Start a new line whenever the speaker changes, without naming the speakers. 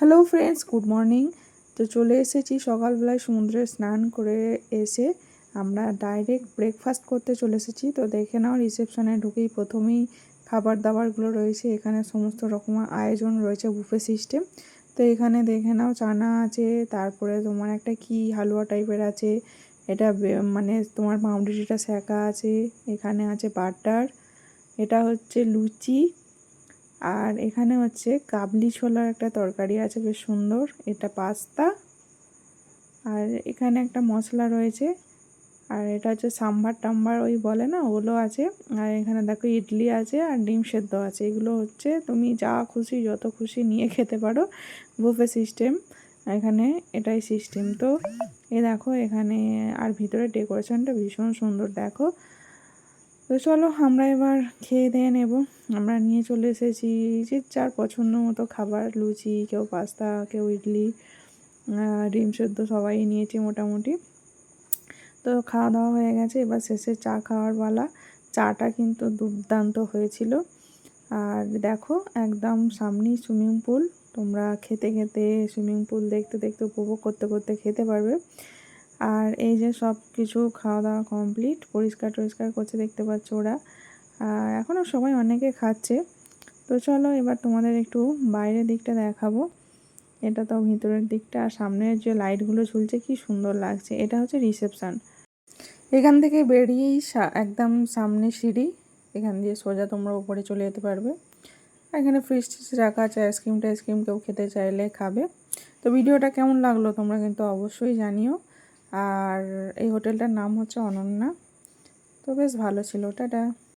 Hello friends, good morning. তো চলে এসেছি সকালবেলায় সমুদ্রে স্নান করে এসে আমরা ডাইরেক্ট ব্রেকফাস্ট করতে চলে এসেছি। তো দেখে নাও, রিসেপশনে ঢুকেই প্রথমেই খাবার দাবারগুলো রয়েছে। এখানে সমস্ত রকমের আয়োজন রয়েছে, বুফে সিস্টেম। তো এখানে দেখে নাও, চানা আছে, তারপরে তোমার একটা কি হালুয়া টাইপের আছে, এটা মানে তোমার পাউরুটিটা সেঁকা আছে, এখানে আছে বাটার, এটা হচ্ছে লুচি, আর এখানে হচ্ছে কাবলি ছোলার একটা তরকারি আছে বেশ সুন্দর, এটা পাস্তা, আর এখানে একটা মশলা রয়েছে, আর এটা হচ্ছে সাম্বার টাম্বার ওই বলে না, ওগুলো আছে। আর এখানে দেখো ইডলি আছে আর ডিম সেদ্ধ আছে। এগুলো হচ্ছে তুমি যা খুশি যত খুশি নিয়ে খেতে পারো, বুফে সিস্টেম এখানে, এটাই সিস্টেম। তো দেখো এখানে, আর ভিতরে ডেকোরেশনটা ভীষণ সুন্দর দেখো। তো চলো আমরা এবার খেয়ে দিয়ে নেব। আমরা নিয়ে চলে এসেছি যে যার পছন্দ মতো খাবার, লুচি, কেউ পাস্তা, কেউ ইডলি, ডিম সেদ্ধ সবাই নিয়েছি মোটামুটি। তো খাওয়া দাওয়া হয়ে গেছে, এবার শেষে চা খাওয়ার পালা। চাটা কিন্তু দুর্দান্ত হয়েছিল। আর দেখো একদম সামনেই সুইমিং পুল, তোমরা খেতে খেতে সুইমিং পুল দেখতে দেখতে উপভোগ করতে করতে খেতে পারবে। আর এই যে সব কিছু খাওয়া দাওয়া কমপ্লিট, পরিষ্কার টরিষ্কার করছে দেখতে পাচ্ছ ওরা। আর এখনও সবাই অনেকে খাচ্ছে। তো চলো এবার তোমাদের একটু বাইরের দিকটা দেখাবো। এটা তো ভিতরের দিকটা, আর সামনের যে লাইটগুলো ঝুলছে কি সুন্দর লাগছে। এটা হচ্ছে রিসেপশান। এখান থেকে বেরিয়েই একদম সামনে সিঁড়ি, এখান দিয়ে সোজা তোমরা উপরে চলে যেতে পারবে। আর এখানে ফ্রিজ টিজ রাখা আছে, আইসক্রিম টাইসক্রিম কেউ খেতে চাইলে খাবে। তো ভিডিওটা কেমন লাগলো তোমরা কিন্তু অবশ্যই জানিও। আর এই হোটেলটার নাম হচ্ছে অনন্যা। তো বেশ ভালো ছিল, টাটা।